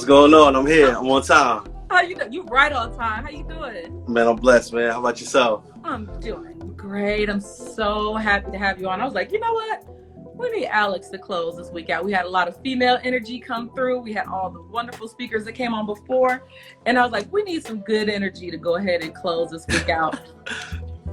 What's going on? I'm here. I'm on time. How you doing? You right on time. How you doing? Man, I'm blessed, man. How about yourself? I'm doing great. I'm so happy to have you on. I was like, you know what? We need Alix to close this week out. We had a lot of female energy come through. We had all the wonderful speakers that came on before. And I was like, we need some good energy to go ahead and close this week out.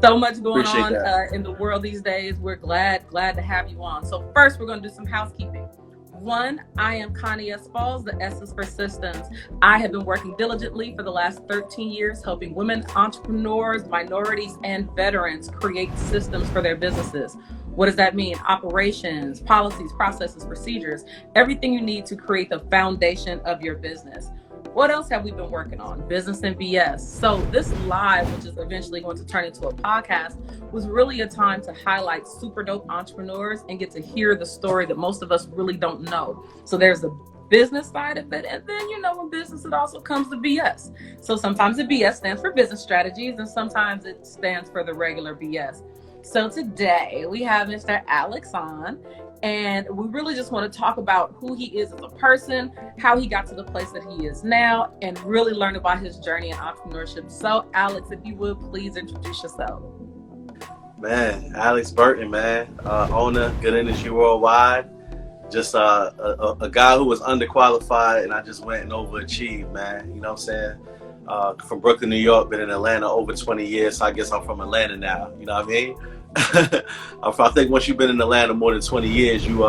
So much going on in the world these days. We're glad to have you on. So first, we're going to do some housekeeping. One, I am Connie S. Falls, the S is for Systems. I have been working diligently for the last 13 years, helping women entrepreneurs, minorities, and veterans create systems for their businesses. What does that mean? Operations, policies, processes, procedures, everything you need to create the foundation of your business. What else have we been working on? Business and BS. So this live, which is eventually going to turn into a podcast, was really a time to highlight super dope entrepreneurs and get to hear the story that most of us really don't know. So there's the business side of it. And then, in business, it also comes to BS. So sometimes the BS stands for business strategies and sometimes it stands for the regular BS. So today we have Mr. Alix on. And we really just want to talk about who he is as a person, how he got to the place that he is now, and really learn about his journey in entrepreneurship. So, Alix, if you would, please introduce yourself. Man, Alix Burton, man. Owner, Good Energy Worldwide. Just a guy who was underqualified, and I just went and overachieved, man. You know what I'm saying? From Brooklyn, New York, been in Atlanta over 20 years, so I guess I'm from Atlanta now. You know what I mean? I think once you've been in Atlanta more than 20 years, you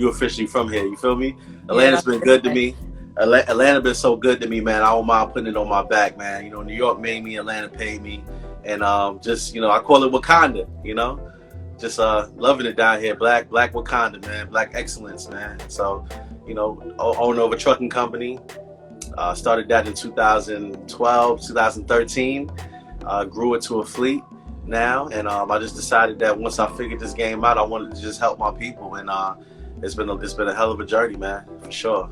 officially from here. You feel me? Atlanta's been good to me. Atlanta been so good to me, man. I don't mind putting it on my back, man. New York made me, Atlanta paid me, and just I call it Wakanda. Just loving it down here. Black Wakanda, man. Black excellence, man. So, owner of a trucking company. Started that in 2012, 2013. Grew it to a fleet now, and I just decided that once I figured this game out, I wanted to just help my people, and it's been a hell of a journey, man, for sure.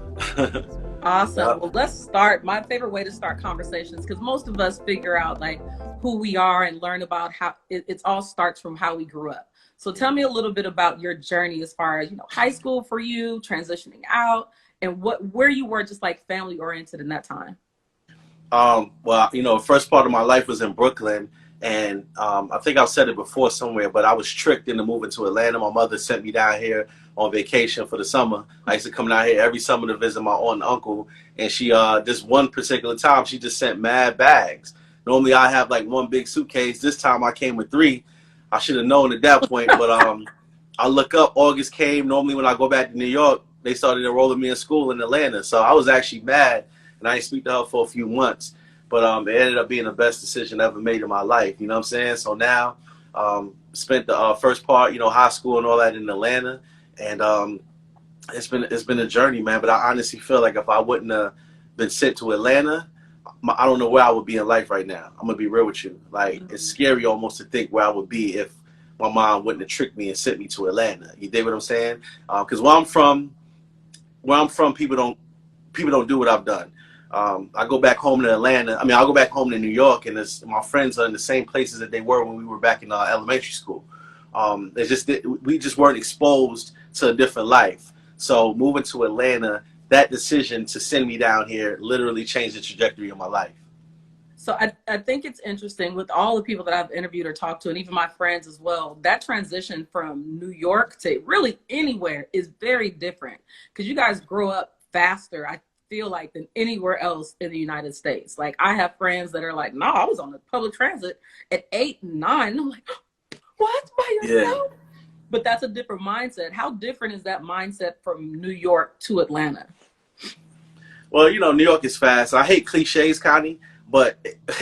Awesome. Well, let's start. My favorite way to start conversations, because most of us figure out like who we are and learn about how it all starts from how we grew up. So tell me a little bit about your journey as far as high school for you, transitioning out, and where you were just like family oriented in that time. Well, first part of my life was in Brooklyn. And I think I've said it before somewhere, but I was tricked into moving to Atlanta. My mother sent me down here on vacation for the summer. I used to come down here every summer to visit my aunt and uncle. And she, this one particular time, she just sent mad bags. Normally I have like one big suitcase. This time I came with 3. I should have known at that point. But I look up, August came. Normally when I go back to New York, they started enrolling me in school in Atlanta. So I was actually mad, and I didn't speak to her for a few months. But it ended up being the best decision I ever made in my life. You know what I'm saying? So now, spent the first part, high school and all that in Atlanta. And it's been a journey, man. But I honestly feel like if I wouldn't have been sent to Atlanta, I don't know where I would be in life right now. I'm going to be real with you. Like, It's scary almost to think where I would be if my mom wouldn't have tricked me and sent me to Atlanta. You dig what I'm saying? Because where I'm from, people don't do what I've done. I go back home to Atlanta. I go back home to New York, and my friends are in the same places that they were when we were back in elementary school. We just weren't exposed to a different life. So moving to Atlanta, that decision to send me down here literally changed the trajectory of my life. So I think it's interesting with all the people that I've interviewed or talked to, and even my friends as well, that transition from New York to really anywhere is very different because you guys grow up faster, I feel like, than anywhere else in the United States. Like, I have friends that are like, no, I was on the public transit at 8 and 9. And I'm like, what? By yourself? Yeah. But that's a different mindset. How different is that mindset from New York to Atlanta? Well, New York is fast. I hate cliches, Connie, but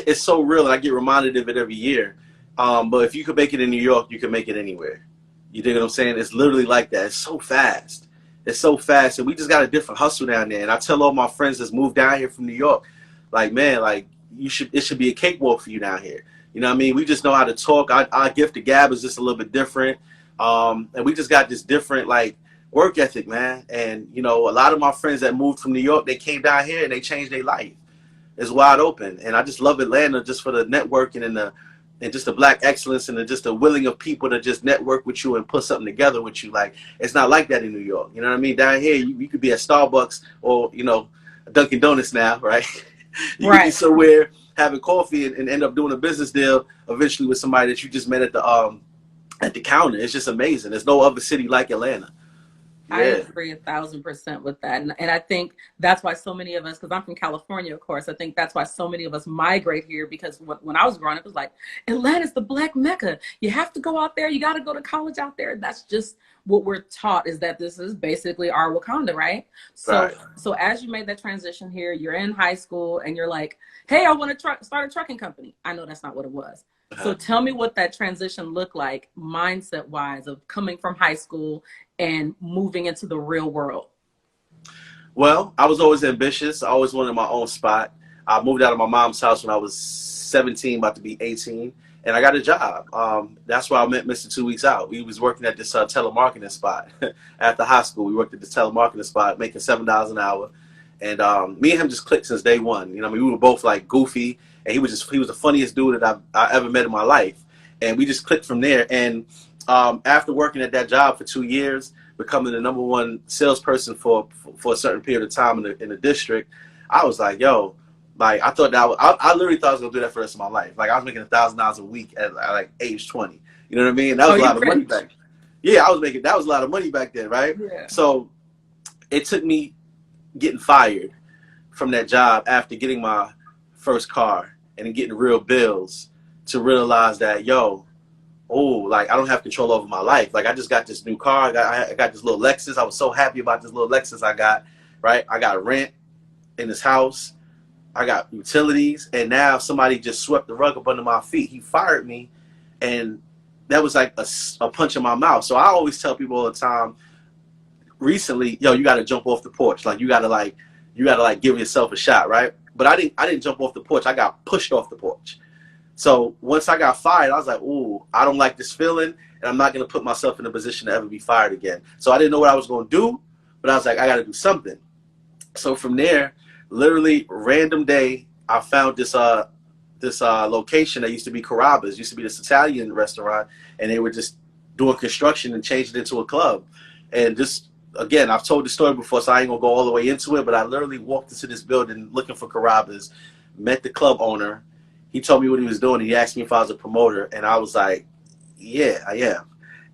it's so real, and I get reminded of it every year. But if you could make it in New York, you can make it anywhere. You dig what I'm saying? It's literally like that. It's so fast. It's so fast, and we just got a different hustle down there. And I tell all my friends that's moved down here from New York, like, man, like, it should be a cakewalk for you down here. You know what I mean? We just know how to talk. Our gift of gab is just a little bit different. And we just got this different, like, work ethic, man. And, a lot of my friends that moved from New York, they came down here and they changed their life. It's wide open. And I just love Atlanta just for the networking and just the black excellence and just the willing of people to just network with you and put something together with you. Like, it's not like that in New York. You know what I mean? Down here, you could be at Starbucks or, Dunkin' Donuts now, right? You could be Right. somewhere having coffee and end up doing a business deal eventually with somebody that you just met at the counter. It's just amazing. There's no other city like Atlanta. I Yeah. agree 1,000% with that. And I think that's why so many of us, because I'm from California, of course, I think that's why so many of us migrate here because when I was growing up, it was like, Atlanta's the Black Mecca. You have to go out there. You got to go to college out there. That's just what we're taught, is that this is basically our Wakanda, right? So, Right. so as you made that transition here, you're in high school and you're like, hey, I want to start a trucking company. I know that's not what it was. So Uh-huh. tell me what that transition looked like mindset wise of coming from high school and moving into the real world. Well, I was always ambitious. I always wanted my own spot. I moved out of my mom's house when I was 17, about to be 18, and I got a job. That's where I met Mr. 2 Weeks Out. We was working at this telemarketing spot after high school. We worked at this telemarketing spot, making $7 an hour, and me and him just clicked since day one. You know, I mean, we were both like goofy, and he was the funniest dude that I ever met in my life, and we just clicked from there. And after working at that job for 2 years, becoming the #1 salesperson for a certain period of time in the district, I was like, yo, like I thought I literally thought I was gonna do that for the rest of my life. Like I was making $1,000 a week at like age 20. You know what I mean? That Oh, was a you lot of money rich? back. Yeah, I was making that was a lot of money back then, right? Yeah. So it took me getting fired from that job after getting my first car and getting real bills to realize that, yo, oh, like I don't have control over my life. Like I just got this new car. I got this little Lexus. I was so happy about this little Lexus I got, right? I got rent in this house. I got utilities. And now somebody just swept the rug up under my feet. He fired me. And that was like a punch in my mouth. So I always tell people all the time, recently, yo, you got to jump off the porch. Like you got to like give yourself a shot, right? But I didn't jump off the porch. I got pushed off the porch. So once I got fired, I was like, ooh, I don't like this feeling, and I'm not going to put myself in a position to ever be fired again. So I didn't know what I was going to do, but I was like, I got to do something. So from there, literally random day, I found this location that used to be Carrabba's, used to be this Italian restaurant, and they were just doing construction and changed it into a club. And just, again, I've told the story before, so I ain't going to go all the way into it, but I literally walked into this building looking for Carrabba's, met the club owner. He told me what he was doing. He asked me if I was a promoter, and I was like, yeah, I am. Of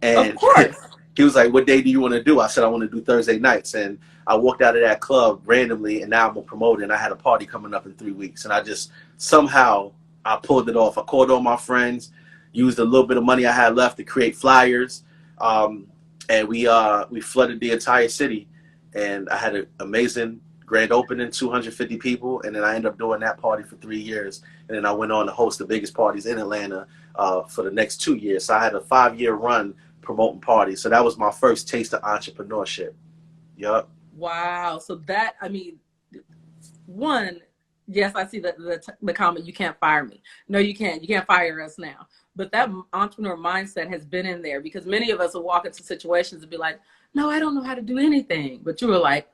And course. he was like, what day do you want to do? I said, I want to do Thursday nights. And I walked out of that club randomly, and now I'm a promoter, and I had a party coming up in 3 weeks. And I just, somehow, I pulled it off. I called all my friends, used a little bit of money I had left to create flyers, and we flooded the entire city. And I had an amazing grand opening, 250 people, and then I ended up doing that party for 3 years. And then I went on to host the biggest parties in Atlanta for the next 2 years. So I had a 5-year run promoting parties. So that was my first taste of entrepreneurship. Yup. Wow. So that, I mean, one, yes, I see the comment, you can't fire me. No, you can't. You can't fire us now. But that entrepreneur mindset has been in there because many of us will walk into situations and be like, no, I don't know how to do anything. But you were like,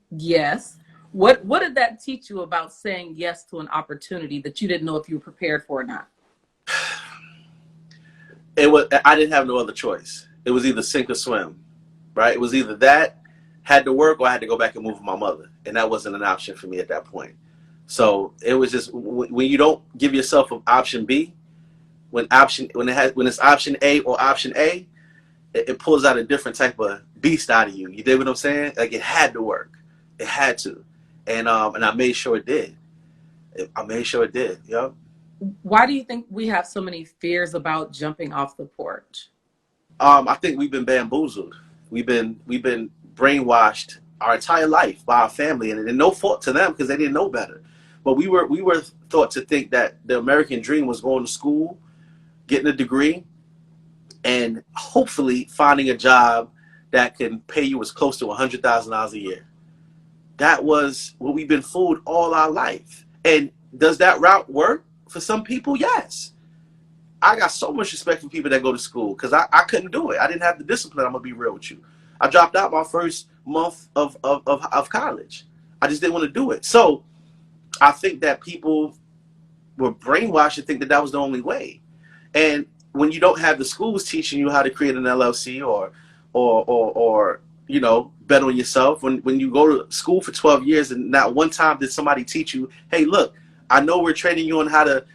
yes. What did that teach you about saying yes to an opportunity that you didn't know if you were prepared for or not? I didn't have no other choice. It was either sink or swim, right? It was either that, had to work, or I had to go back and move with my mother. And that wasn't an option for me at that point. So it was just, when you don't give yourself an option B, when it's option A or option A, it pulls out a different type of beast out of you. You dig what I'm saying? Like it had to work. It had to. And I made sure it did. I made sure it did. Yep. Why do you think we have so many fears about jumping off the porch? I think we've been bamboozled. We've been brainwashed our entire life by our family, and no fault to them because they didn't know better. But we were taught to think that the American dream was going to school, getting a degree, and hopefully finding a job that can pay you as close to $100,000 a year. That was what we've been fooled all our life. And does that route work for some people? Yes. I got so much respect for people that go to school because I couldn't do it. I didn't have the discipline. I'm going to be real with you. I dropped out my first month of college. I just didn't want to do it. So I think that people were brainwashed to think that that was the only way. And when you don't have the schools teaching you how to create an LLC or bet on yourself. When you go to school for 12 years and not one time did somebody teach you, hey, look, I know we're training you on how to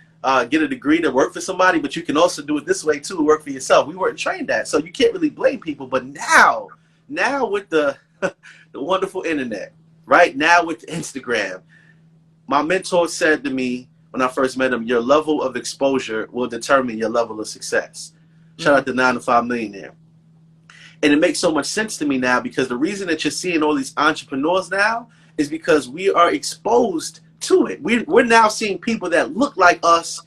get a degree to work for somebody, but you can also do it this way too, to work for yourself. We weren't trained that, so you can't really blame people. But now with the the wonderful internet, right now with Instagram, my mentor said to me when I first met him, your level of exposure will determine your level of success. Shout out to 9 to 5 Millionaire. And it makes so much sense to me now, because the reason that you're seeing all these entrepreneurs now is because we are exposed to it. We're now seeing people that look like us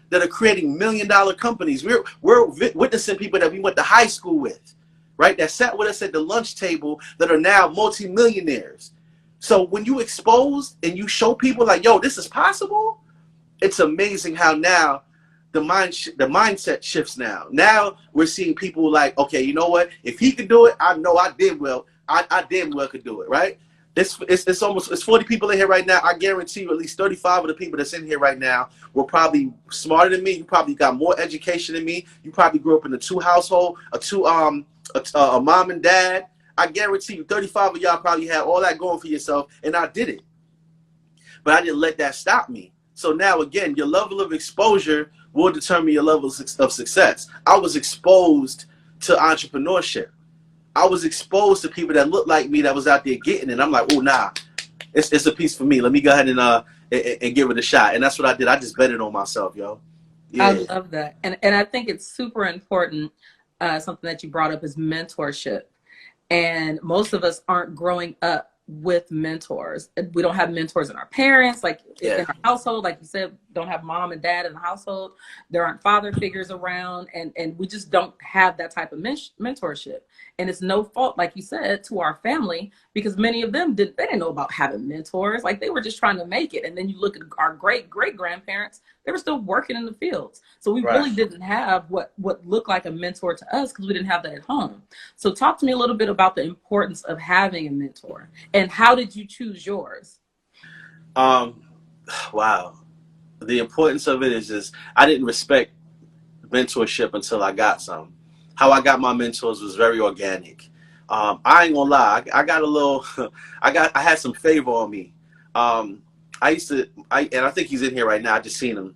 that are creating $1 million companies. We're witnessing people that we went to high school with, right? That sat with us at the lunch table that are now multimillionaires. So when you expose and you show people like, yo, this is possible, it's amazing how now the mindset shifts now. Now we're seeing people like, okay, you know what? If he could do it, I know I damn well could do it, right? It's 40 people in here right now. I guarantee you at least 35 of the people that's in here right now were probably smarter than me. You probably got more education than me. You probably grew up in a mom and dad. I guarantee you 35 of y'all probably had all that going for yourself, and I did it. But I didn't let that stop me. So now, again, your level of exposure will determine your level of success. I was exposed to entrepreneurship. I was exposed to people that looked like me that was out there getting it. I'm like, oh, nah, it's a piece for me. Let me go ahead and give it a shot. And that's what I did. I just betted on myself, yo. Yeah. I love that. And I think it's super important. Something that you brought up is mentorship. And most of us aren't growing up with mentors. We don't have mentors in our parents, like in our household, like you said, don't have mom and dad in the household. There aren't father figures around, and we just don't have that type of mentorship. And it's no fault, like you said, to our family, because many of them didn't know about having mentors. Like, they were just trying to make it. And then you look at our great grandparents, they were still working in the fields. So we really didn't have what looked like a mentor to us, because we didn't have that at home. So talk to me a little bit about the importance of having a mentor, and how did you choose yours? Wow. The importance of it is just, I didn't respect mentorship until I got some. How I got my mentors was very organic. I ain't gonna lie, I got a little, I had some favor on me. And I think he's in here right now, I just seen him.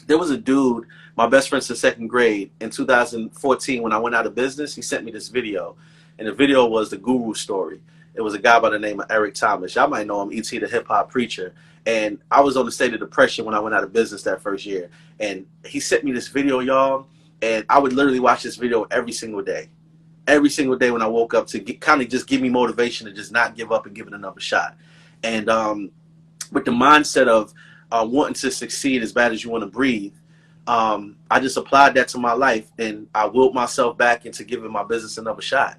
There was a dude, my best friend since second grade, in 2014 when I went out of business, he sent me this video. And the video was the Guru story. It was a guy by the name of Eric Thomas. Y'all might know him, E.T. the hip hop preacher. And I was on the state of depression when I went out of business that first year. And he sent me this video, y'all. And I would literally watch this video every single day. Every single day when I woke up, to kind of just give me motivation to just not give up and give it another shot. And with the mindset of wanting to succeed as bad as you want to breathe, I just applied that to my life, and I willed myself back into giving my business another shot.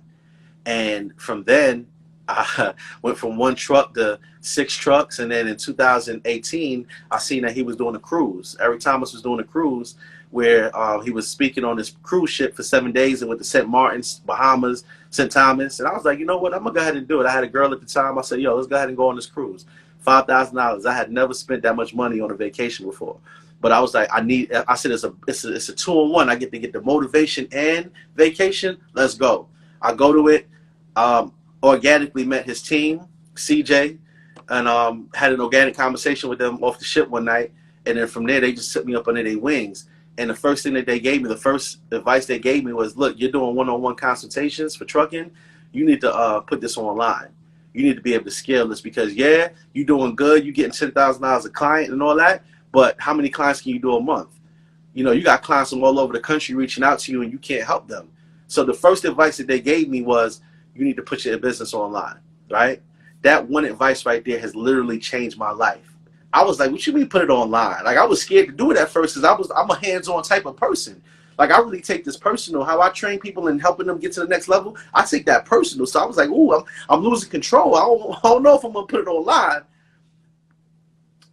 And from then, I went from 1 truck to 6 trucks. And then in 2018, I seen that he was doing a cruise. Eric Thomas was doing a cruise where he was speaking on this cruise ship for 7 days, and went to St. Martin's, Bahamas, St. Thomas. And I was like, you know what? I'm going to go ahead and do it. I had a girl at the time. I said, yo, let's go ahead and go on this cruise. $5,000. I had never spent that much money on a vacation before. But I was like, I said, it's a 2-in-1. I get to get the motivation and vacation. Let's go. I go to it. Organically met his team, CJ, and had an organic conversation with them off the ship one night. And then from there, they just took me up under their wings. And the first thing that they gave me, the first advice they gave me was, look, you're doing one-on-one consultations for trucking. You need to put this online. You need to be able to scale this, because, yeah, you're doing good. You're getting $10,000 a client and all that. But how many clients can you do a month? You know, you got clients from all over the country reaching out to you, and you can't help them. So the first advice that they gave me was, you need to put your business online, right? That one advice right there has literally changed my life. I was like, what you mean put it online? Like, I was scared to do it at first, because I'm a hands-on type of person. Like, I really take this personal. How I train people and helping them get to the next level, I take that personal. So I was like, ooh, I'm losing control. I don't know if I'm going to put it online.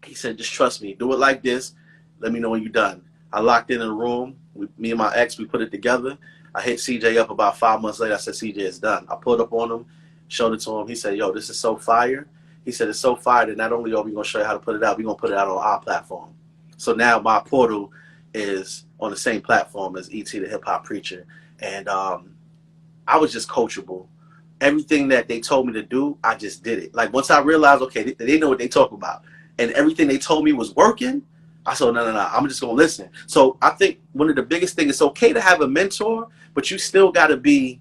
He said, just trust me. Do it like this. Let me know when you're done. I locked in a room. Me and my ex, we put it together. I hit CJ up about 5 months later. I said, CJ, it's done. I pulled up on him, showed it to him. He said, yo, this is so fire. He said, it's so fire that not only are we going to show you how to put it out, we're going to put it out on our platform. So now my portal is on the same platform as E.T. the hip hop preacher. And I was just coachable. everything that they told me to do, I just did it. Like once I realized, okay, they know what they talk about, and everything they told me was working, I said, no, I'm just gonna listen. So I think one of the biggest things, it's okay to have a mentor, but you still gotta be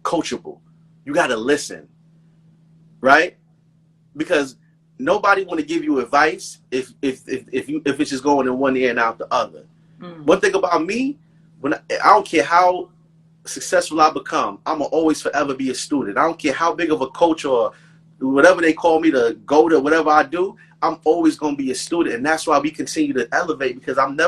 coachable. You gotta listen, right? Because nobody want to give you advice if it's just going in one ear and out the other. One thing about me, I don't care how successful I become, I'm gonna always forever be a student. I don't care how big of a coach or whatever they call me to go to, whatever I do, I'm always gonna be a student, and that's why we continue to elevate, because I'm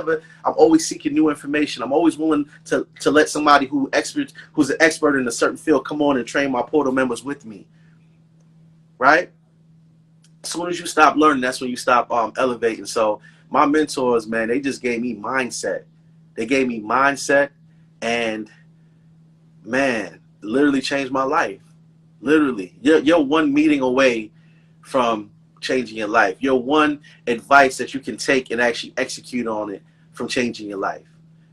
always seeking new information. I'm always willing to let somebody who's an expert in a certain field come on and train my portal members with me, right? As soon as you stop learning, that's when you stop elevating. So my mentors, man, they just gave me mindset. They gave me mindset, and man, literally changed my life. Literally, you're one meeting away from changing your life. You're one advice that you can take and actually execute on it from changing your life.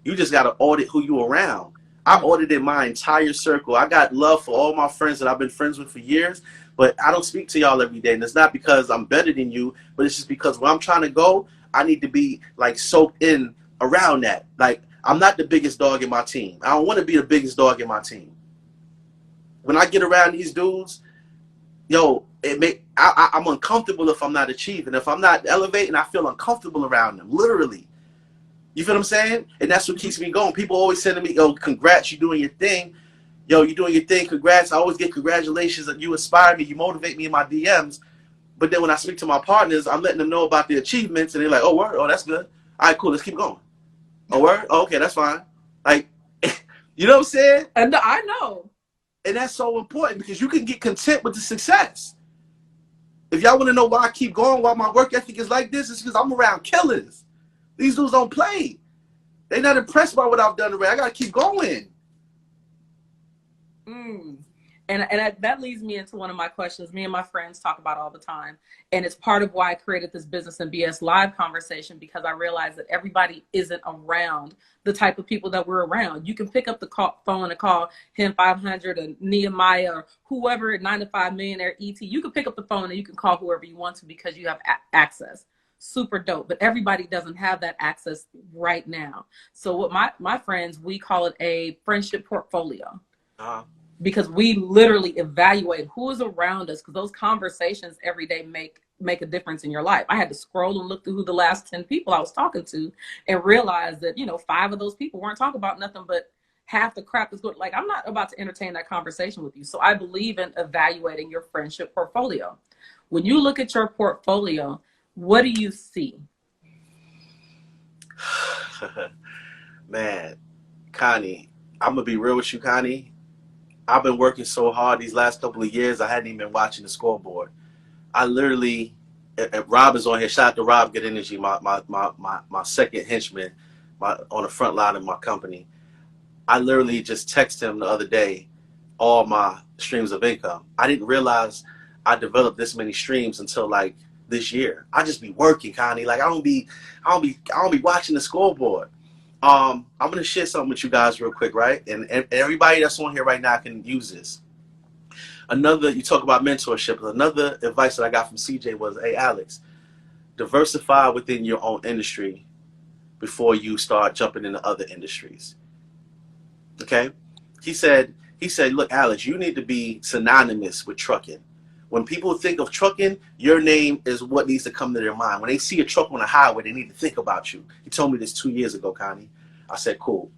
You just got to audit who you around. I audited my entire circle. I got love for all my friends that I've been friends with for years, but I don't speak to y'all every day. And it's not because I'm better than you, but it's just because where I'm trying to go, I need to be like soaked in around that. Like, I'm not the biggest dog in my team. I don't want to be the biggest dog in my team. When I get around these dudes, yo, I'm uncomfortable if I'm not achieving. If I'm not elevating, I feel uncomfortable around them, literally. You feel what I'm saying? And that's what keeps me going. People always say to me, yo, congrats, you're doing your thing. Yo, you're doing your thing, congrats. I always get congratulations. You inspire me, you motivate me in my DMs. But then when I speak to my partners, I'm letting them know about the achievements, and they're like, oh, word? Oh, that's good. All right, cool, let's keep going. Oh, word? Oh, okay, that's fine. Like, you know what I'm saying? And I know. And that's so important, because you can get content with the success. If y'all want to know why I keep going, why my work ethic is like this, it's because I'm around killers. These dudes don't play. They're not impressed by what I've done already. I got to keep going. And that leads me into one of my questions me and my friends talk about all the time. And it's part of why I created this Business and BS live conversation, because I realized that everybody isn't around the type of people that we're around. You can pick up the phone and call him 500 or Nehemiah or whoever, 9 to 5 millionaire ET. You can pick up the phone and you can call whoever you want to, because you have access. Super dope. But everybody doesn't have that access right now. So what my friends, we call it a friendship portfolio. Because we literally evaluate who is around us, because those conversations every day make a difference in your life. I had to scroll and look through who the last 10 people I was talking to and realize that, 5 of those people weren't talking about nothing but half the crap is good. Like, I'm not about to entertain that conversation with you. So I believe in evaluating your friendship portfolio. When you look at your portfolio, what do you see? Man, Connie, I'm going to be real with you, Connie. I've been working so hard these last couple of years, I hadn't even been watching the scoreboard. I literally, Rob is on here. Shout out to Rob, Good Energy, my second henchman on the front line of my company. I literally just texted him the other day all my streams of income. I didn't realize I developed this many streams until like this year. I just be working, Connie. Like, I don't be watching the scoreboard. I'm gonna share something with you guys real quick, right? And everybody that's on here right now can use this. You talk about mentorship. Another advice that I got from CJ was, hey, Alix, diversify within your own industry before you start jumping into other industries. Okay? He said, look, Alix, you need to be synonymous with trucking. When people think of trucking, your name is what needs to come to their mind. When they see a truck on the highway, they need to think about you. He told me this 2 years ago, Connie. I said, cool.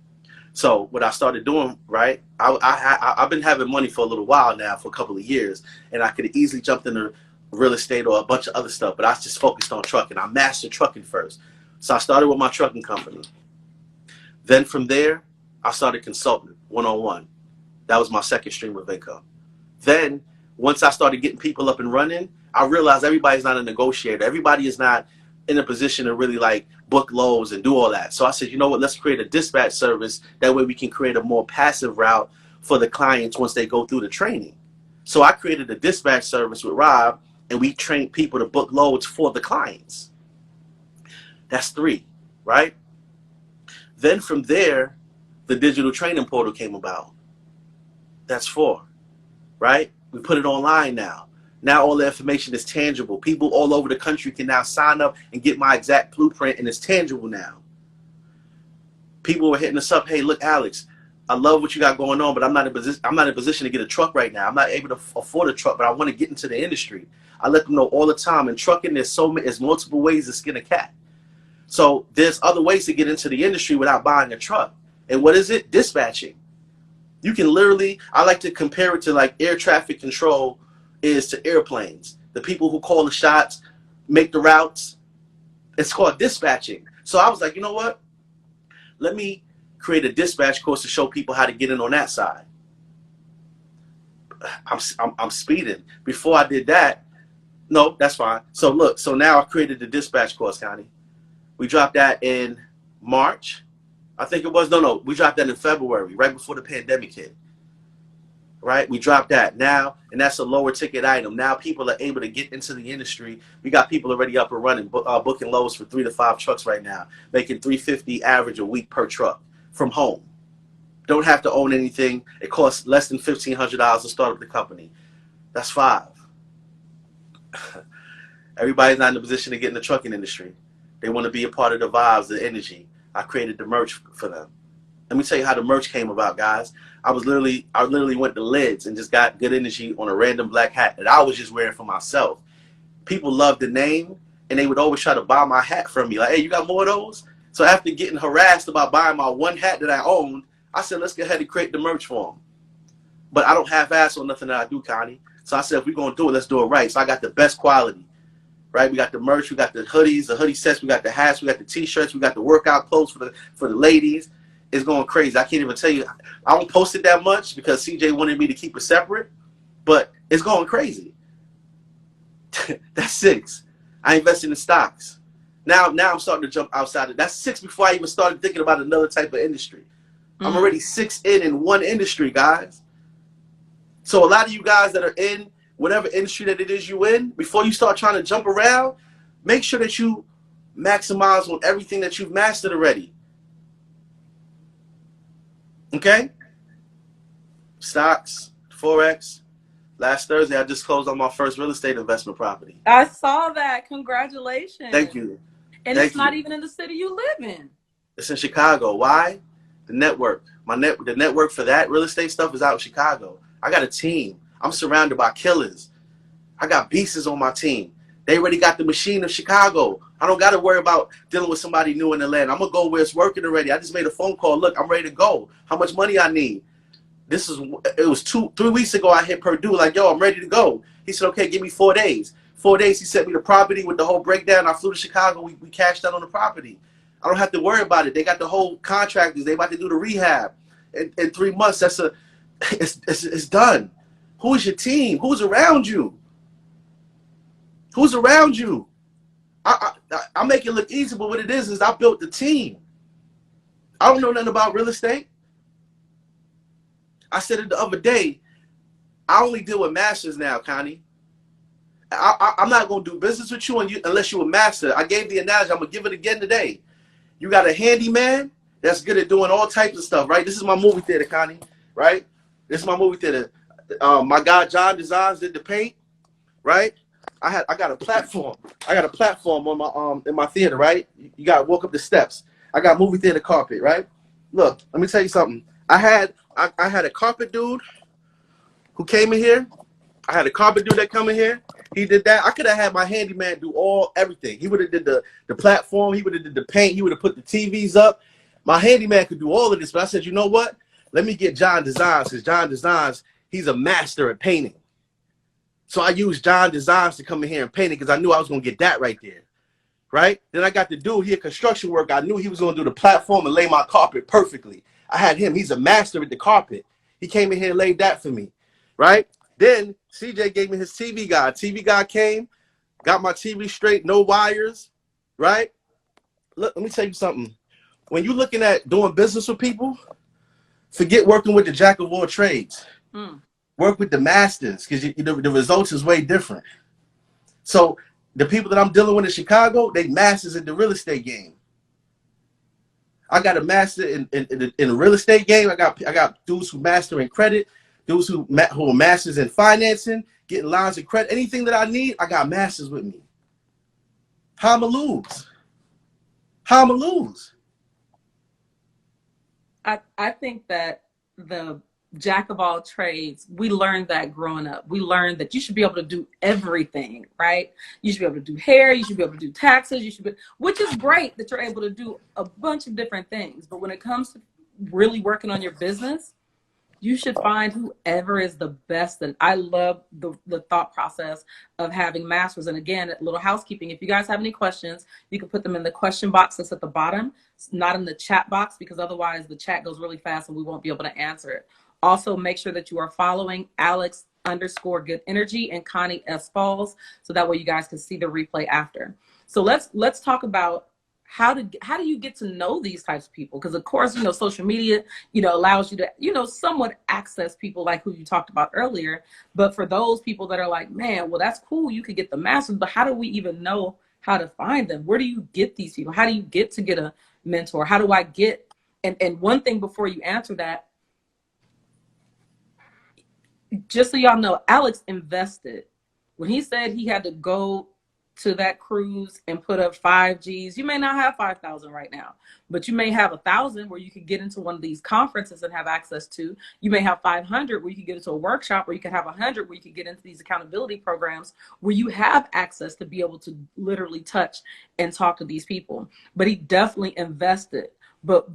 So what I started doing, right, I've been having money for a little while now, for a couple of years, and I could have easily jumped into real estate or a bunch of other stuff, but I just focused on trucking. I mastered trucking first. So I started with my trucking company. Then from there, I started consulting one-on-one. That was my second stream of income. Then once I started getting people up and running, I realized everybody's not a negotiator. Everybody is not in a position to really like book loads and do all that. So I said, you know what, let's create a dispatch service. That way we can create a more passive route for the clients once they go through the training. So I created a dispatch service with Rob, and we trained people to book loads for the clients. That's 3, right? Then from there, the digital training portal came about. that's for, right? We put it online now. Now all the information is tangible. People all over the country can now sign up and get my exact blueprint, and it's tangible now. People were hitting us up, hey, look, Alix, I love what you got going on, but I'm not in a position to get a truck right now. I'm not able to afford a truck, but I want to get into the industry. I let them know all the time. In trucking, there's multiple ways to skin a cat. So there's other ways to get into the industry without buying a truck. And what is it? Dispatching. You can literally, I like to compare it to like air traffic control is to airplanes. The people who call the shots, make the routes. It's called dispatching. So I was like, you know what? Let me create a dispatch course to show people how to get in on that side. I'm speeding. Before I did that, no, that's fine. So look, so now I created the dispatch course, Connie. We dropped that in March. I think it was, no, we dropped that in February, right before the pandemic hit. Right? We dropped that now, and that's a lower ticket item. Now people are able to get into the industry. We got people already up and running, booking loads for 3 to 5 trucks right now, making $350 average a week per truck from home. Don't have to own anything. It costs less than $1,500 to start up the company. That's 5. Everybody's not in a position to get in the trucking industry. They want to be a part of the vibes, the energy. I created the merch for them. Let me tell you how the merch came about, guys. I literally went to Lids and just got good energy on a random black hat that I was just wearing for myself. People loved the name, and they would always try to buy my hat from me. Like, hey, you got more of those? So after getting harassed about buying my one hat that I owned, I said, let's go ahead and create the merch for them. But I don't half-ass on nothing that I do, Connie. So I said, if we're going to do it, let's do it right. So I got the best quality, right? We got the merch, we got the hoodies, the hoodie sets, we got the hats, we got the T-shirts, we got the workout clothes for the ladies. It's going crazy. I can't even tell you. I don't post it that much because CJ wanted me to keep it separate, but it's going crazy. That's 6. I invested in stocks. Now I'm starting to jump outside of that's 6 before I even started thinking about another type of industry. I'm already 6 in one industry, guys. So a lot of you guys that are in whatever industry that it is you in, before you start trying to jump around, make sure that you maximize on everything that you've mastered already. Okay? Stocks, Forex. Last Thursday, I just closed on my first real estate investment property. I saw that. Congratulations. Thank you. And it's not even in the city you live in. It's in Chicago. Why? The network. The network for that real estate stuff is out in Chicago. I got a team. I'm surrounded by killers. I got beasts on my team. They already got the machine of Chicago. I don't got to worry about dealing with somebody new in Atlanta. I'm going to go where it's working already. I just made a phone call. Look, I'm ready to go. How much money I need? It was 2-3 weeks ago I hit Purdue like, yo, I'm ready to go. He said, okay, give me 4 days. 4 days, he sent me the property with the whole breakdown. I flew to Chicago. We cashed out on the property. I don't have to worry about it. They got the whole contractors. They about to do the rehab. In 3 months, it's done. Who is your team? Who's around you? Who's around you? I make it look easy, but what it is I built the team. I don't know nothing about real estate. I said it the other day. I only deal with masters now, Connie. I'm not going to do business with you unless you're a master. I gave the analogy. I'm going to give it again today. You got a handyman that's good at doing all types of stuff, right? This is my movie theater, Connie, right? This is my movie theater. My guy, John Designs, did the paint, right? I got a platform. I got a platform on my in my theater, right? You got to walk up the steps. I got movie theater carpet, right? Look, let me tell you something. I had a carpet dude who came in here. I had a carpet dude that come in here. He did that. I could have had my handyman do everything. He would have did the platform. He would have did the paint. He would have put the TVs up. My handyman could do all of this, but I said, you know what? Let me get John Designs, because John Designs, he's a master at painting. So I used John Designs to come in here and paint it because I knew I was going to get that right there, right? Then I got the dude here, construction work. I knew he was going to do the platform and lay my carpet perfectly. I had him. He's a master at the carpet. He came in here and laid that for me, right? Then CJ gave me his TV guy. TV guy came, got my TV straight, no wires, right? Look, let me tell you something. When you're looking at doing business with people, forget working with the jack of all trades. Work with the masters, because the results is way different. So the people that I'm dealing with in Chicago, they masters in the real estate game. I got a master in the real estate game. I got dudes who master in credit, Those who are masters in financing, getting lines of credit, anything that I need, I got masters with me. How I'ma lose? How I'ma lose? I think that the jack of all trades, we learned that growing up. We learned that you should be able to do everything, right? You should be able to do hair, you should be able to do taxes, which is great that you're able to do a bunch of different things. But when it comes to really working on your business, you should find whoever is the best. And I love the thought process of having masters. And again, a little housekeeping. If you guys have any questions, you can put them in the question box that's at the bottom, not in the chat box, because otherwise the chat goes really fast and we won't be able to answer it. Also, make sure that you are following Alix_good energy and Connie S. Falls, so that way you guys can see the replay after. So let's talk about how do you get to know these types of people? Because of course, social media, allows you to, somewhat access people like who you talked about earlier. But for those people that are like, man, well, that's cool, you could get the masters, but how do we even know how to find them? Where do you get these people? How do you get a mentor? How do I get, and one thing before you answer that, just so y'all know, Alix invested. When he said he had to go to that cruise and put up 5 G's, you may not have 5,000 right now, but you may have 1,000 where you could get into one of these conferences and have access to. You may have 500 where you could get into a workshop, or you could have 100 where you could get into these accountability programs where you have access to be able to literally touch and talk to these people. But he definitely invested. But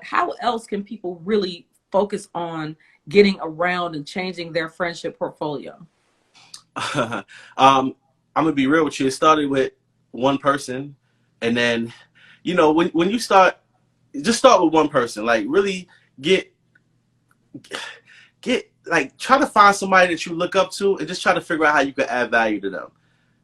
how else can people really focus on getting around and changing their friendship portfolio? I'm gonna be real with you. It started with one person, and then, when you start, just start with one person. Like, really get like, try to find somebody that you look up to, and just try to figure out how you can add value to them.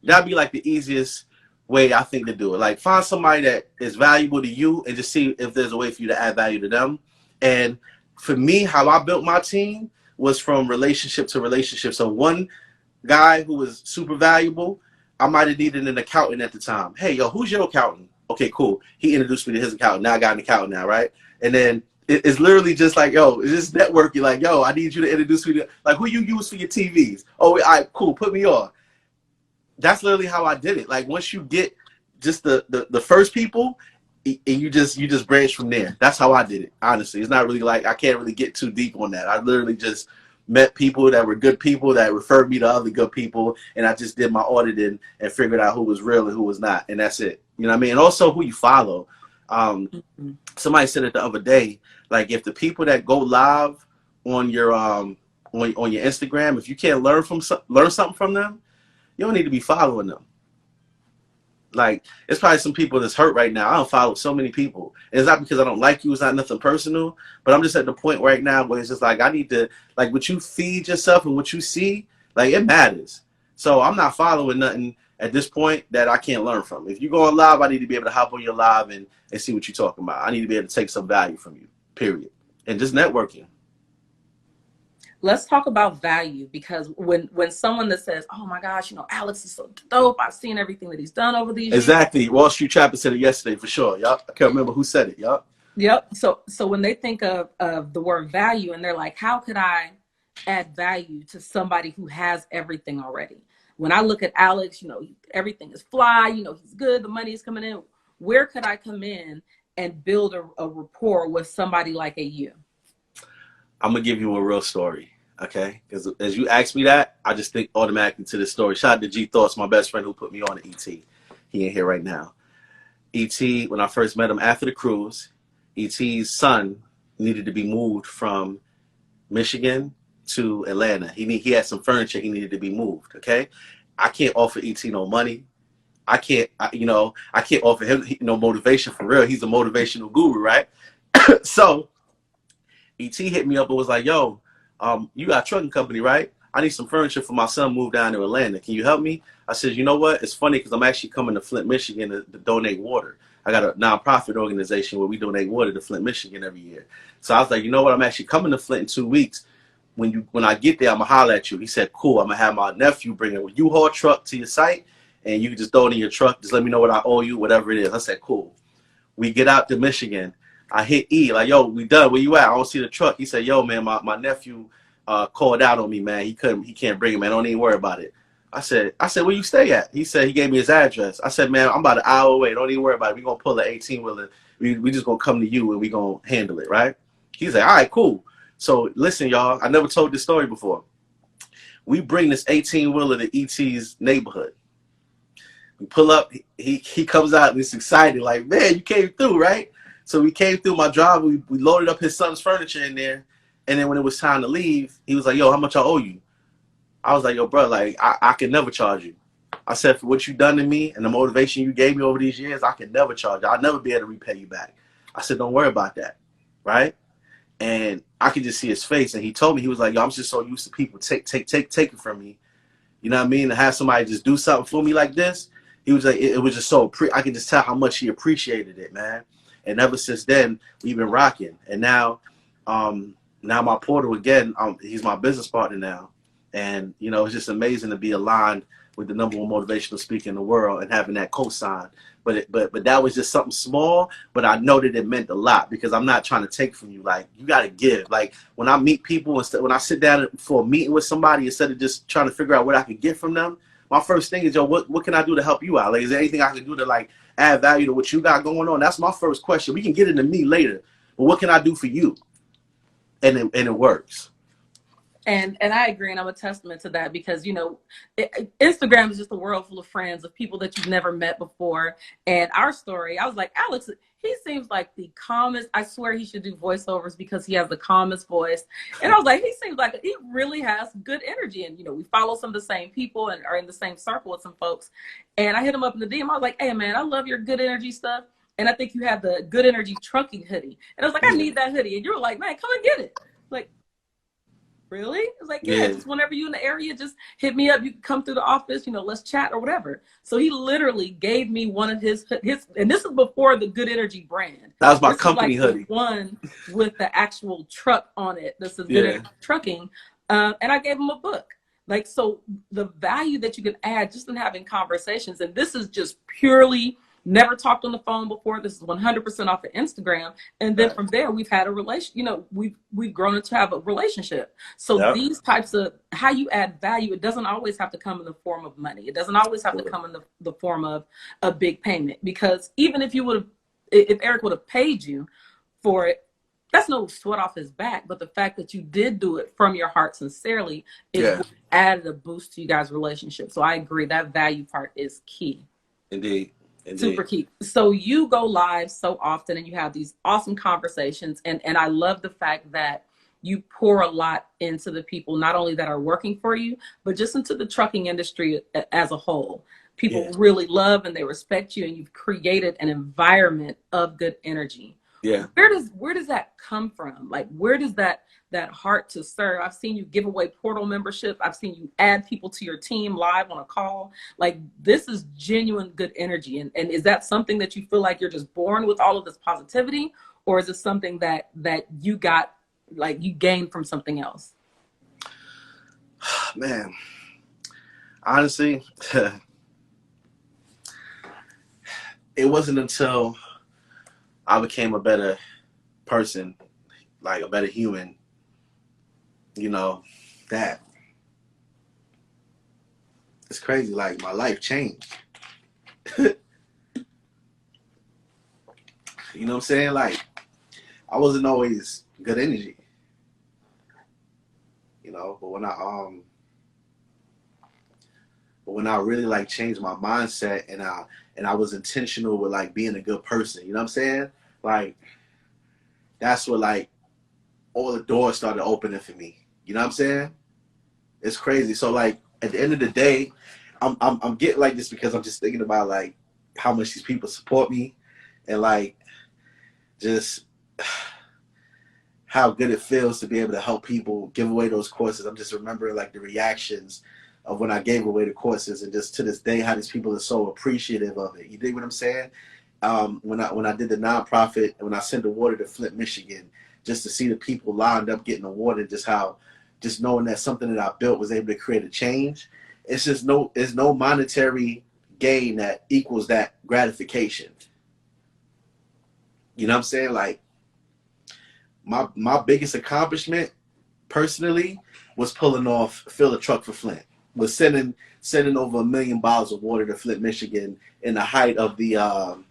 That'd be like the easiest way, I think, to do it. Like, find somebody that is valuable to you, and just see if there's a way for you to add value to them. And for me, how I built my team was from relationship to relationship. So one guy who was super valuable, I might have needed an accountant at the time. Hey, yo, who's your accountant? Okay, cool. He introduced me to his accountant. Now I got an accountant now, right? And then it's literally just like, yo, it's just networking. Like, yo, I need you to introduce me to, like, who you use for your TVs. Oh, all right, cool, put me on. That's literally how I did it. Like, once you get just the first people, and you just branch from there. That's how I did it, honestly. It's not really like, I can't really get too deep on that. I literally just met people that were good people that referred me to other good people, and I just did my auditing and figured out who was real and who was not, and that's it. You know what I mean? And also who you follow. Somebody said it the other day, like, if the people that go live on your on your Instagram, if you can't learn something from them, you don't need to be following them. Like, it's probably some people that's hurt right now. I don't follow so many people. And it's not because I don't like you. It's not nothing personal. But I'm just at the point right now where it's just like, I need to, like, what you feed yourself and what you see, like, it matters. So I'm not following nothing at this point that I can't learn from. If you go on live, I need to be able to hop on your live and see what you're talking about. I need to be able to take some value from you, period. And just networking. Let's talk about value, because when someone that says, oh my gosh, Alix is so dope, I've seen everything that he's done over these years. Exactly. Wall Street Trapper said it yesterday for sure. Yup. I can't remember who said it. Yup. Yep. So when they think of the word value, and they're like, how could I add value to somebody who has everything already? When I look at Alix, everything is fly, he's good, the money is coming in. Where could I come in and build a rapport with somebody like you? I'm going to give you a real story, okay? Because as you asked me that, I just think automatically to this story. Shout out to G Thoughts, my best friend who put me on to ET. He ain't here right now. ET, when I first met him after the cruise, ET's son needed to be moved from Michigan to Atlanta. He had some furniture he needed to be moved, okay? I can't offer ET no money. I can't offer him no motivation for real. He's a motivational guru, right? So ET hit me up and was like, yo, you got a trucking company, right? I need some furniture for my son moved down to Atlanta. Can you help me? I said, you know what? It's funny because I'm actually coming to Flint, Michigan to donate water. I got a nonprofit organization where we donate water to Flint, Michigan every year. So I was like, you know what? I'm actually coming to Flint in 2 weeks. When I get there, I'm going to holler at you. He said, cool. I'm going to have my nephew bring a U-Haul truck to your site, and you can just throw it in your truck. Just let me know what I owe you, whatever it is. I said, cool. We get out to Michigan. I hit E, like, yo, we done. Where you at? I don't see the truck. He said, yo, man, my nephew called out on me, man. He can't bring it, man. Don't even worry about it. I said, where you stay at? He said, he gave me his address. I said, man, I'm about an hour away. Don't even worry about it. We're going to pull an 18-wheeler. We just going to come to you and we going to handle it, right? He's like, all right, cool. So listen, y'all, I never told this story before. We bring this 18-wheeler to E.T.'s neighborhood. We pull up. He comes out and he's excited, like, man, you came through, right? So we came through my driveway. We loaded up his son's furniture in there. And then when it was time to leave, he was like, yo, how much I owe you? I was like, yo, bro, like, I can never charge you. I said, for what you done to me and the motivation you gave me over these years, I can never charge you. I'll never be able to repay you back. I said, don't worry about that, right? And I could just see his face. And he told me, he was like, yo, I'm just so used to people taking from me. You know what I mean? To have somebody just do something for me like this, he was like, it was just so, I could just tell how much he appreciated it, man. And ever since then, we've been rocking. And now my portal, again, he's my business partner now. And, you know, it's just amazing to be aligned with the #1 motivational speaker in the world and having that cosign. But that was just something small, but I know that it meant a lot because I'm not trying to take from you. Like, you got to give. Like, when I meet people, when I sit down for a meeting with somebody, instead of just trying to figure out what I can get from them, my first thing is, yo, what can I do to help you out? Like, is there anything I can do to, like, add value to what you got going on? That's my first question. We can get into me later, but what can I do for you? And it works. And I agree, and I'm a testament to that because, you know, Instagram is just a world full of friends, of people that you've never met before. And our story, I was like, Alex, he seems like the calmest. I swear he should do voiceovers because he has the calmest voice. And I was like, he seems like he really has good energy. And, you know, we follow some of the same people and are in the same circle with some folks. And I hit him up in the DM. I was like, hey, man, I love your good energy stuff. And I think you have the good energy trucking hoodie. And I was like, I need that hoodie. And you were like, man, come and get it. Like, really? It's like, yeah, just whenever you're in the area, just hit me up. You can come through the office, you know, let's chat or whatever. So he literally gave me one of his, and this is before the Good Energy brand. That was my company hoodie. The one with the actual truck on it. This is Good Energy Trucking. And I gave him a book. Like, so the value that you can add just in having conversations, and this is just purely never talked on the phone before. This is 100% off of Instagram. And then from there, we've had a relation, you know, we've grown into have a relationship. So these types of how you add value, it doesn't always have to come in the form of money. It doesn't always have to come in the form of a big payment, because even if Eric would have paid you for it, that's no sweat off his back. But the fact that you did do it from your heart sincerely is what added a boost to you guys' relationship. So I agree, that value part is key. Indeed. Super key. So you go live so often and you have these awesome conversations. And I love the fact that you pour a lot into the people, not only that are working for you, but just into the trucking industry as a whole. People really love and they respect you, and you've created an environment of good energy. Yeah. Where does that come from? Like, where does that heart to serve? I've seen you give away portal memberships. I've seen you add people to your team live on a call. Like, this is genuine good energy. And is that something that you feel like you're just born with all of this positivity? Or is it something that you got, like, you gained from something else? Man, honestly, it wasn't until I became a better person, like a better human, you know, that it's crazy. Like, my life changed. You know what I'm saying? Like, I wasn't always good energy, you know, but when I really, like, changed my mindset and I was intentional with, like, being a good person, you know what I'm saying? Like, that's what, like, all the doors started opening for me. You know what I'm saying? It's crazy. So, like, at the end of the day, I'm getting like this because I'm just thinking about, like, how much these people support me, and, like, just how good it feels to be able to help people give away those courses. I'm just remembering, like, the reactions of when I gave away the courses, and just to this day, how these people are so appreciative of it. You dig what I'm saying? When I did the nonprofit, and when I sent the water to Flint, Michigan, just to see the people lined up getting awarded, just knowing that something that I built was able to create a change. It's no monetary gain that equals that gratification. You know what I'm saying? Like, my biggest accomplishment personally was pulling off fill a truck for Flint, was sending over 1 million bottles of water to Flint, Michigan in the height of the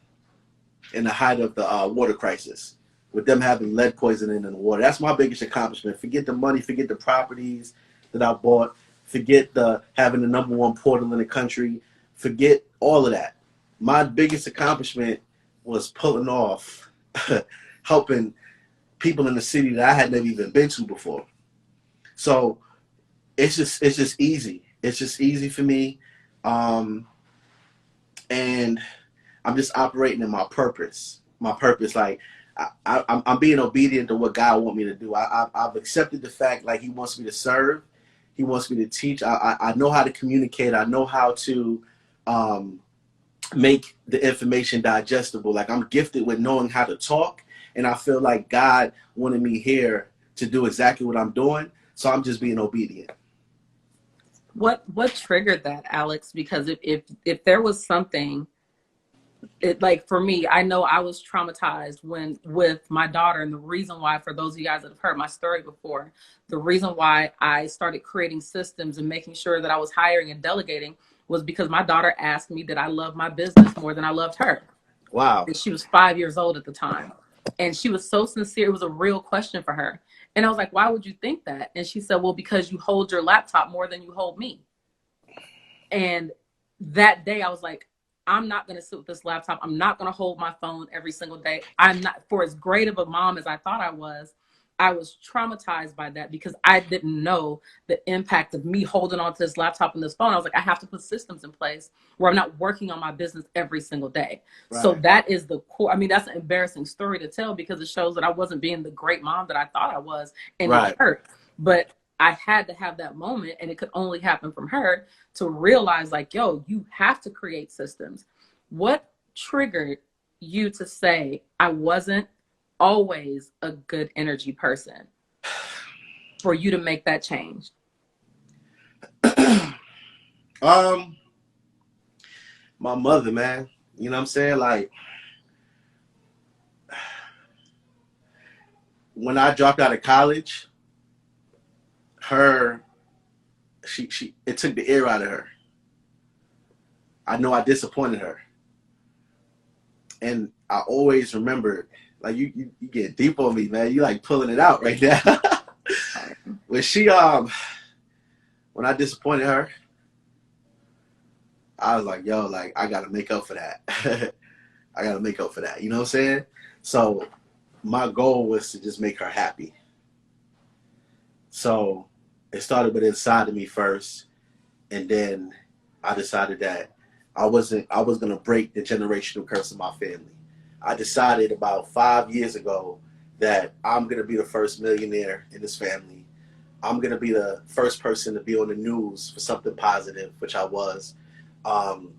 water crisis, with them having lead poisoning in the water. That's my biggest accomplishment. Forget the money, forget the properties that I bought, forget the having the #1 portal in the country, forget all of that. My biggest accomplishment was pulling off helping people in the city that I had never even been to before. So it's just easy. It's just easy for me, and I'm just operating in my purpose. My purpose, like I'm being obedient to what God wants me to do. I've accepted the fact, like, He wants me to serve. He wants me to teach. I know how to communicate. I know how to make the information digestible. Like, I'm gifted with knowing how to talk, and I feel like God wanted me here to do exactly what I'm doing. So I'm just being obedient. What triggered that, Alix? Because if there was something, like for me, I know I was traumatized with my daughter, and the reason why, for those of you guys that have heard my story before, the reason why I started creating systems and making sure that I was hiring and delegating was because my daughter asked me, did I love my business more than I loved her? Wow. And she was 5 years old at the time, and she was so sincere. It was a real question for her. And I was like, why would you think that? And she said, well, because you hold your laptop more than you hold me. And that day I was like, I'm not going to sit with this laptop. I'm not going to hold my phone every single day. I'm not, for as great of a mom as I thought I was traumatized by that because I didn't know the impact of me holding on to this laptop and this phone. I was like, I have to put systems in place where I'm not working on my business every single day. Right. So that is the core. I mean, that's an embarrassing story to tell because it shows that I wasn't being the great mom that I thought I was, and right. It hurt. But I had to have that moment, and it could only happen from her to realize, like, yo, you have to create systems. What triggered you to say, I wasn't always a good energy person, for you to make that change? My mother, man. You know what I'm saying? Like, when I dropped out of college, it took the air out of her. I know I disappointed her. And I always remember, like, you get deep on me, man. You like pulling it out right now. When when I disappointed her, I was like, yo, like, I gotta make up for that. I gotta make up for that. You know what I'm saying? So my goal was to just make her happy. So it started with inside of me first, and then I decided that I was gonna break the generational curse of my family. I decided about 5 years ago that I'm gonna be the first millionaire in this family. I'm gonna be the first person to be on the news for something positive, which I was. I'm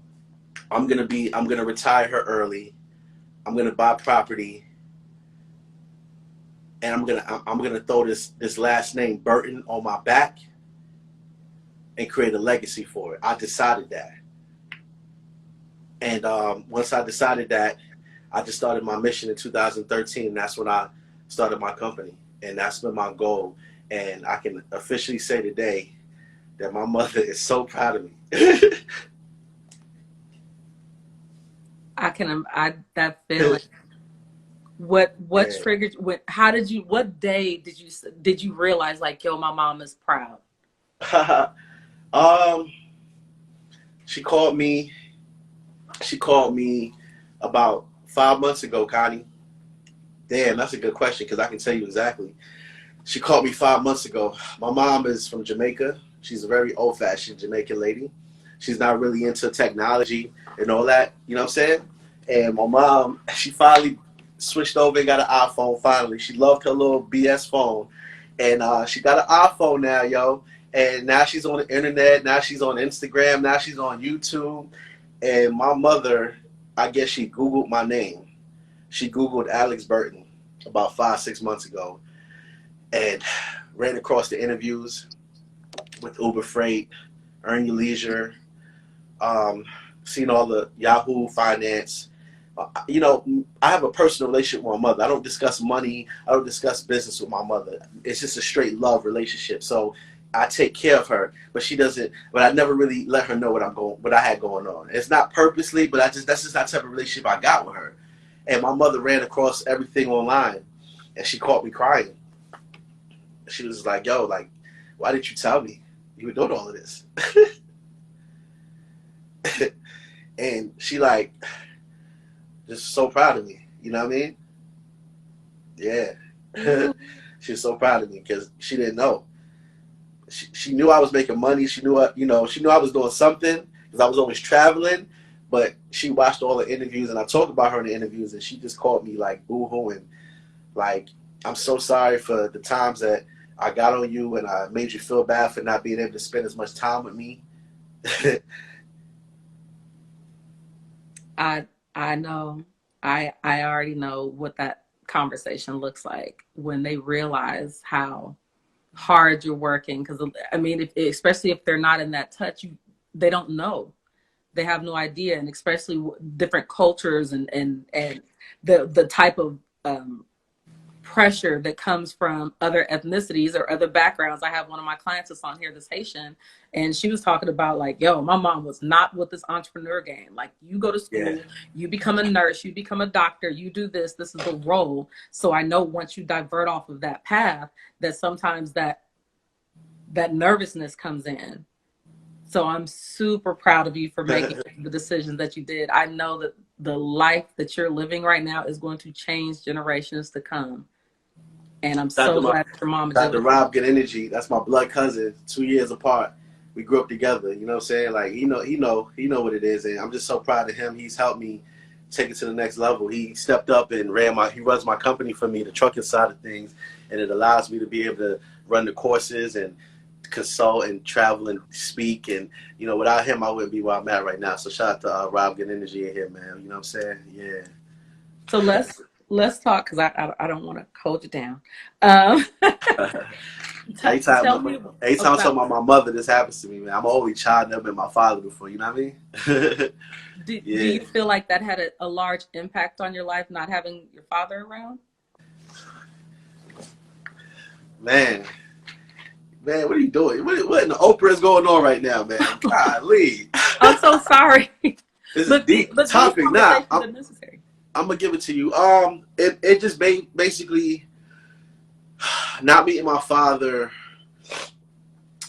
gonna retire her early. I'm gonna buy property, and I'm gonna throw this last name Burton on my back and create a legacy for it. I decided that, and once I decided that, I just started my mission in 2013. And that's when I started my company, and that's been my goal. And I can officially say today that my mother is so proud of me. That feeling. What triggered? What day did you realize, like, yo, my mom is proud? She called me about 5 months ago, Connie. Damn, that's a good question because I can tell you exactly. She called me 5 months ago. My mom is from Jamaica. She's a very old-fashioned Jamaican lady. She's not really into technology and all that, you know what I'm saying? And my mom, she finally switched over and got an iPhone finally. She loved her little BS phone. And she got an iPhone now, yo. And now she's on the internet. Now she's on Instagram. Now she's on YouTube. And my mother, I guess she Googled my name. She Googled Alix Burton about 5-6 months ago and ran across the interviews with Uber Freight, Earn Your Leisure, seen all the Yahoo Finance. You know, I have a personal relationship with my mother. I don't discuss money. I don't discuss business with my mother. It's just a straight love relationship. So I take care of her, but she doesn't. But I never really let her know what I had going on. It's not purposely, but that's just not the type of relationship I got with her. And my mother ran across everything online, and she caught me crying. She was like, "Yo, like, why didn't you tell me you were doing all of this?" And she like just so proud of me. You know what I mean? Yeah. She was so proud of me because she didn't know. She knew I was making money. She knew she knew I was doing something because I was always traveling. But she watched all the interviews, and I talked about her in the interviews, and she just called me like boo-hooing, like, I'm so sorry for the times that I got on you and I made you feel bad for not being able to spend as much time with me. I know. I already know what that conversation looks like when they realize how hard you're working. Because I mean, especially if they're not in that touch, they don't know. They have no idea, and especially different cultures and the type of pressure that comes from other ethnicities or other backgrounds. I have one of my clients that's on here, this Haitian, and she was talking about like, yo, my mom was not with this entrepreneur game. Like, you go to school, you become a nurse, you become a doctor, you do this is the role. So I know once you divert off of that path, that sometimes that nervousness comes in. So I'm super proud of you for making the decisions that you did. I know that the life that you're living right now is going to change generations to come. And I'm so glad that your mama did. Dr. Rob Good Energy, that's my blood cousin, 2 years apart. We grew up together, you know what I'm saying? Like, he know what it is, and I'm just so proud of him. He's helped me take it to the next level. He stepped up and he runs my company for me, the trucking side of things, and it allows me to be able to run the courses and consult and travel and speak, and without him I wouldn't be where I'm at right now. So shout out to Rob Good Energy in here, man. You know what I'm saying? Yeah. So let's talk, because I don't want to hold you down. Anytime I talk about my mother, this happens to me, man. I'm always child, never been my father before. You know what I mean? Do you feel like that had a large impact on your life, not having your father around? Man, what are you doing? What in the Oprah is going on right now, man? Golly. I'm so sorry. This is a deep topic. Now, I'm gonna give it to you. It just basically not meeting my father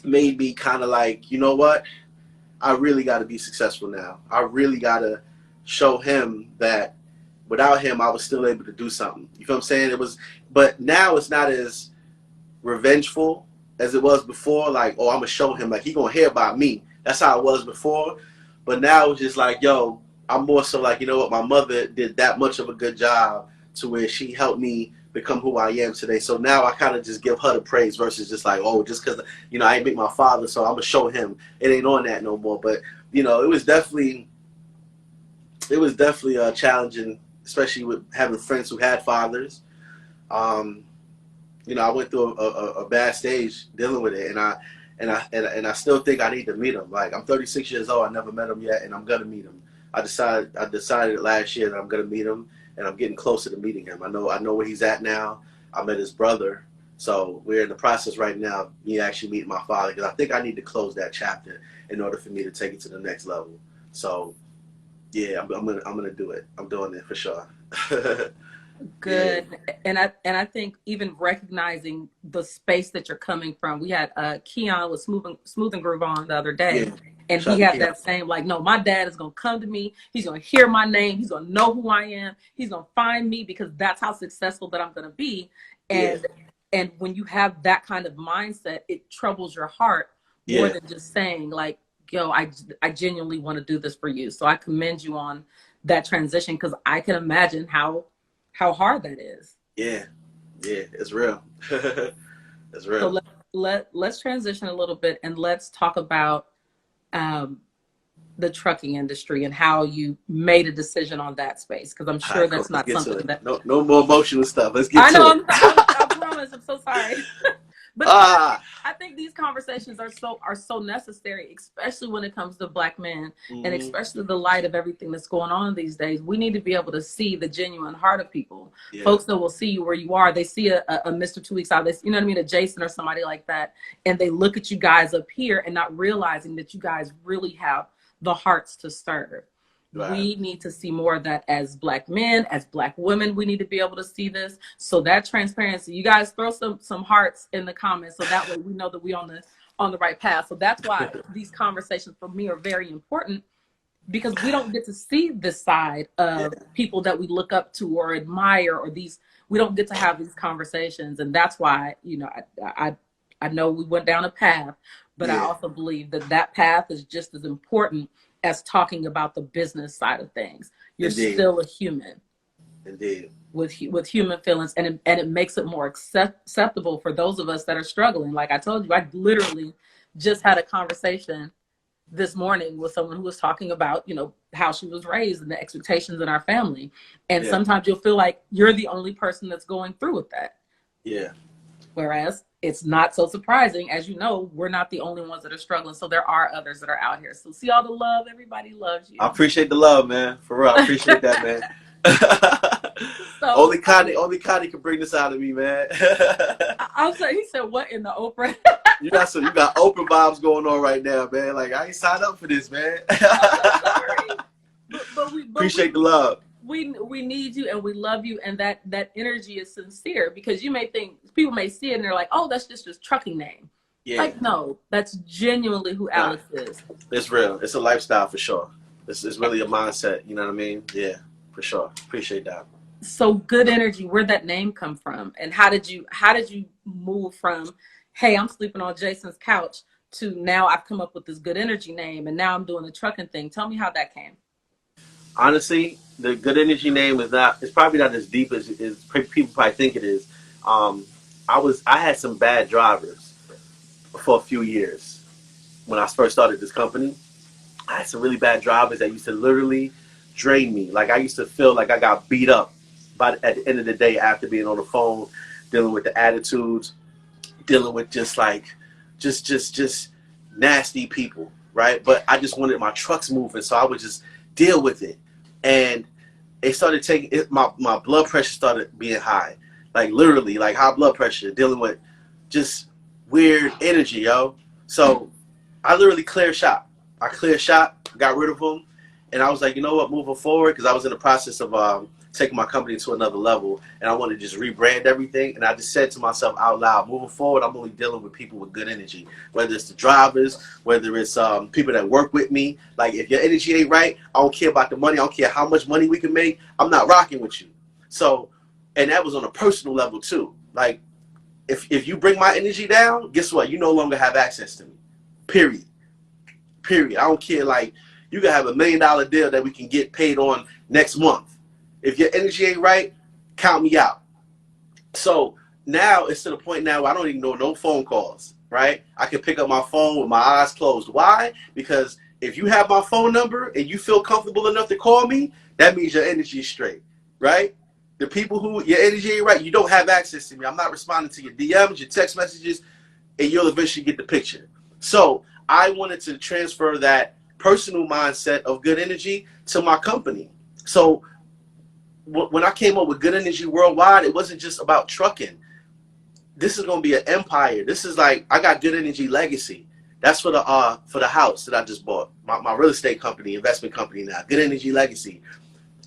made me kind of like, you know what? I really got to be successful now. I really got to show him that without him, I was still able to do something. You feel what I'm saying? But now it's not as revengeful as it was before. Like, oh, I'm gonna show him, like, he gonna hear about me. That's how it was before. But now it's just like, yo, I'm more so like, you know what? My mother did that much of a good job to where she helped me become who I am today. So now I kind of just give her the praise versus just like, oh, just because, I ain't meet my father, so I'm going to show him. It ain't on that no more. But, it was definitely challenging, especially with having friends who had fathers. I went through a bad stage dealing with it, and I still think I need to meet him. Like, I'm 36 years old. I never met him yet, and I'm going to meet him. I decided last year that I'm going to meet him, and I'm getting closer to meeting him. I know where he's at now. I met his brother. So we're in the process right now of me actually meeting my father, because I think I need to close that chapter in order for me to take it to the next level. So, yeah, I'm gonna do it. I'm doing it for sure. Good. Yeah. And I think even recognizing the space that you're coming from. We had Keon with Smooth and Groove on the other day. Yeah. And he had that same, like, no, my dad is going to come to me. He's going to hear my name. He's going to know who I am. He's going to find me, because that's how successful that I'm going to be. And when you have that kind of mindset, it troubles your heart more than just saying, like, yo, I genuinely want to do this for you. So I commend you on that transition, because I can imagine how hard that is. Yeah, it's real. It's real. So let's transition a little bit, and let's talk about the trucking industry and how you made a decision on that space, because I'm sure that's not something that... No more emotional stuff. Let's get to it. I promise. I'm so sorry. But Ah. I think these conversations are so necessary, especially when it comes to Black men, and especially the light of everything that's going on these days. We need to be able to see the genuine heart of people. Yeah. Folks that will see you where you are. They see a Mr. 2 Weeks Out, you know what I mean, a Jason or somebody like that, and they look at you guys up here and not realizing that you guys really have the hearts to serve. Right. We need to see more of that as Black men, as Black women. We need to be able to see this. So that transparency, you guys throw some hearts in the comments, so that way we know that we're on the right path. So that's why these conversations for me are very important, because we don't get to see this side of people that we look up to or admire, or we don't get to have these conversations. And that's why, you know, I know we went down a path, but I also believe that path is just as important as talking about the business side of things. You're still a human. Indeed. With human feelings, and it makes it more acceptable for those of us that are struggling. Like I told you, I literally just had a conversation this morning with someone who was talking about, you know, how she was raised and the expectations in our family. And sometimes you'll feel like you're the only person that's going through with that. Yeah. Whereas it's not so surprising. As you know, we're not the only ones that are struggling. So there are others that are out here. So see all the love. Everybody loves you. I appreciate the love, man. For real. I appreciate that, man. So, only Connie can bring this out of me, man. I'll say, he said, what in the Oprah? you got Oprah vibes going on right now, man. Like, I ain't signed up for this, man. but appreciate the love. We need you and we love you, and that energy is sincere, because you may think, people may see it and they're like, oh, that's just his trucking name. Yeah. Like, no, that's genuinely who Alix is. It's real. It's a lifestyle for sure. It's really a mindset. You know what I mean? Yeah, for sure. Appreciate that. So good energy, where'd that name come from? And how did you move from, hey, I'm sleeping on Jason's couch, to now I've come up with this good energy name and now I'm doing the trucking thing? Tell me how that came. Honestly, the good energy name it's probably not as deep as people probably think it is. I had some bad drivers for a few years when I first started this company. I had some really bad drivers that used to literally drain me. Like, I used to feel like I got beat up at the end of the day, after being on the phone, dealing with the attitudes, dealing with just nasty people, right? But I just wanted my trucks moving, so I would just deal with it. And it started taking it, my blood pressure started being high, like literally, like high blood pressure, dealing with just weird energy, yo. So I literally cleared shop. I cleared shop, got rid of them, and I was like, you know what, moving forward, because I was in the process of taking my company to another level, and I wanted to just rebrand everything. And I just said to myself out loud, moving forward, I'm only dealing with people with good energy, whether it's the drivers, whether it's people that work with me. Like, if your energy ain't right, I don't care about the money. I don't care how much money we can make. I'm not rocking with you. So, and that was on a personal level too. Like, if you bring my energy down, guess what? You no longer have access to me. Period. I don't care. Like, you can have $1 million deal that we can get paid on next month. If your energy ain't right, count me out. So now it's to the point now where I don't even know no phone calls, right? I can pick up my phone with my eyes closed. Why? Because if you have my phone number and you feel comfortable enough to call me, that means your energy is straight, right? The people who your energy ain't right, you don't have access to me. I'm not responding to your DMs, your text messages, and you'll eventually get the picture. So I wanted to transfer that personal mindset of good energy to my company. So when I came up with Good Energy Worldwide, it wasn't just about trucking. This is going to be an empire. This is like, I got Good Energy Legacy. That's for the house that I just bought. My real estate company, investment company now. Good Energy Legacy.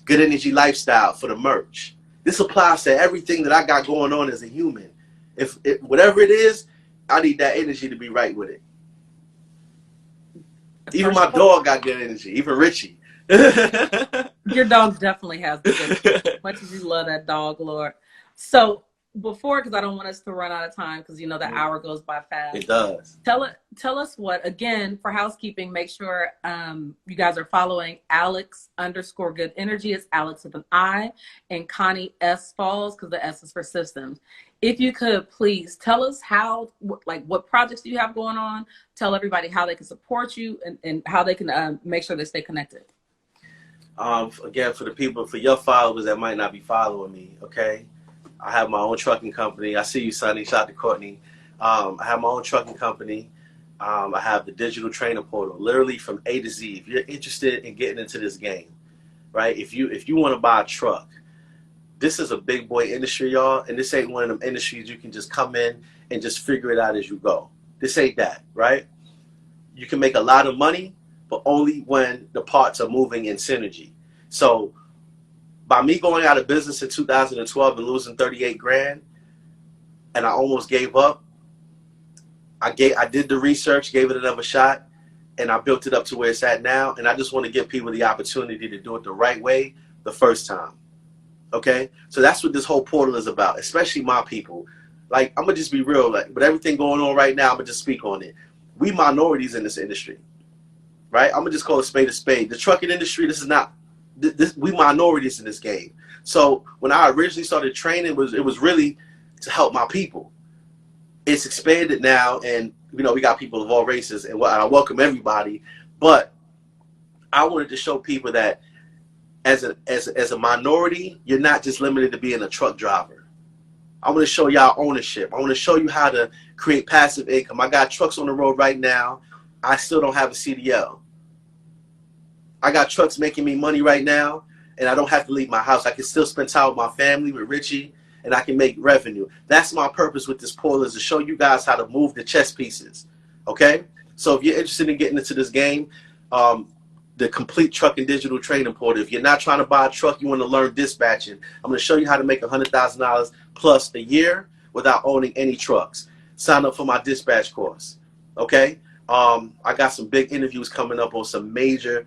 Good Energy Lifestyle for the merch. This applies to everything that I got going on as a human. If whatever it is, I need that energy to be right with it. Even my dog got good energy. Even Richie. Your dog definitely has the good. As much as you love that dog, Lord. So before, because I don't want us to run out of time, because you know the hour goes by fast. It does. Tell us what, again, for housekeeping, make sure you guys are following Alix_good energy. It's Alix with an I, and Connie S Falls, because the S is for systems. If you could please tell us what projects do you have going on. Tell everybody how they can support you, and how they can make sure they stay connected. Again, for your followers that might not be following me, okay? I have my own trucking company. I see you, Sonny. Shout out to Courtney. I have my own trucking company. I have the digital trainer portal, literally from A to Z. If you're interested in getting into this game, right? If you want to buy a truck, this is a big boy industry, y'all, and this ain't one of them industries you can just come in and just figure it out as you go. This ain't that, right? You can make a lot of money, but only when the parts are moving in synergy. So by me going out of business in 2012 and losing 38 grand, and I almost gave up, I did the research, gave it another shot, and I built it up to where it's at now. And I just want to give people the opportunity to do it the right way the first time. Okay? So that's what this whole portal is about, especially my people. Like, I'm going to just be real. Like, with everything going on right now, I'm going to just speak on it. We minorities in this industry, right? I'm going to just call a spade a spade. The trucking industry, this is not, we minorities in this game. So when I originally started training, it was really to help my people. It's expanded now, and we got people of all races, and I welcome everybody. But I wanted to show people that as a minority, you're not just limited to being a truck driver. I want to show y'all ownership. I want to show you how to create passive income. I got trucks on the road right now. I still don't have a CDL. I got trucks making me money right now, and I don't have to leave my house. I can still spend time with my family, with Richie, and I can make revenue. That's my purpose with this portal, is to show you guys how to move the chess pieces, okay? So if you're interested in getting into this game, the complete truck and digital training portal. If you're not trying to buy a truck, you want to learn dispatching, I'm going to show you how to make $100,000 plus a year without owning any trucks. Sign up for my dispatch course, okay? I got some big interviews coming up on some major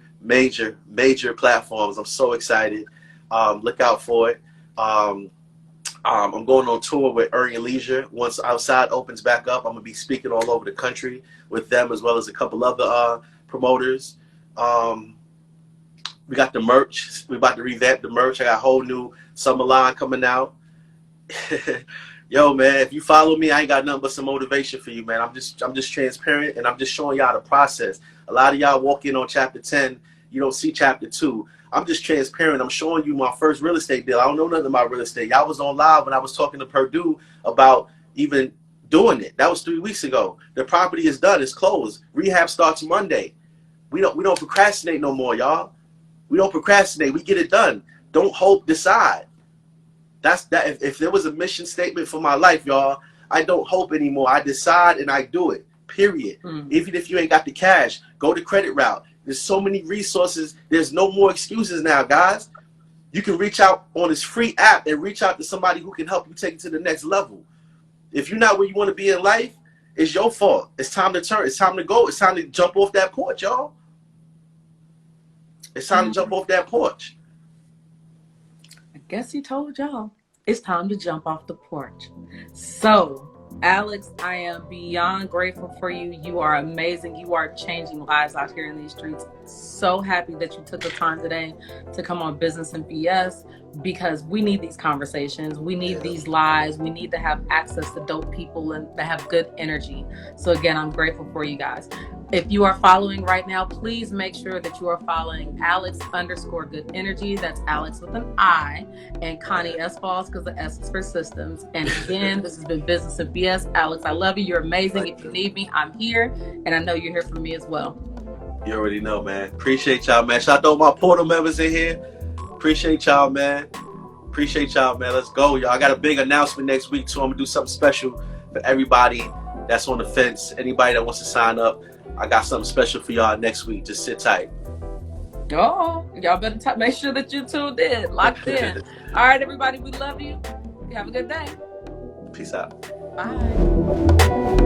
platforms. I'm so excited. Look out for it. I'm going on tour with Earn Your Leisure. Once outside opens back up, I'm going to be speaking all over the country with them, as well as a couple other promoters. We got the merch. We're about to revamp the merch. I got a whole new summer line coming out. Yo, man, if you follow me, I ain't got nothing but some motivation for you, man. I'm just transparent, and I'm just showing y'all the process. A lot of y'all walk in on chapter 10, you don't see chapter 2. I'm just transparent. I'm showing you my first real estate deal. I don't know nothing about real estate. Y'all was on live when I was talking to Purdue about even doing it. That was 3 weeks ago. The property is done. It's closed. Rehab starts Monday. We don't procrastinate no more, y'all. We don't procrastinate. We get it done. Don't hope, decide. That's that. If there was a mission statement for my life, y'all, I don't hope anymore. I decide and I do it. Period. Even if you ain't got the cash, go the credit route. There's so many resources. There's no more excuses now, guys. You can reach out on this free app and reach out to somebody who can help you take it to the next level. If you're not where you want to be in life, it's your fault. It's time to turn. It's time to go. It's time to jump off that porch, y'all. It's time to jump off that porch. I guess he told y'all. It's time to jump off the porch. So, Alix, I am beyond grateful for you. You are amazing. You are changing lives out here in these streets. So happy that you took the time today to come on Business and BS, because we need these conversations. We need these lives. We need to have access to dope people and that have good energy. So again, I'm grateful for you guys. If you are following right now, please make sure that you are following Alix_good energy. That's Alix with an I, and Connie S. Falls, because the S is for systems. And again, this has been Business and BS. Alix, I love you. You're amazing. If you need me, I'm here. And I know you're here for me as well. You already know, man. Appreciate y'all, man. Shout out to all my portal members in here. Appreciate y'all, man. Appreciate y'all, man. Let's go, y'all. I got a big announcement next week, too. I'm going to do something special for everybody that's on the fence. Anybody that wants to sign up, I got something special for y'all next week. Just sit tight. Oh, y'all better make sure that you tuned in, locked in. All right, everybody, we love you. You have a good day. Peace out. Bye.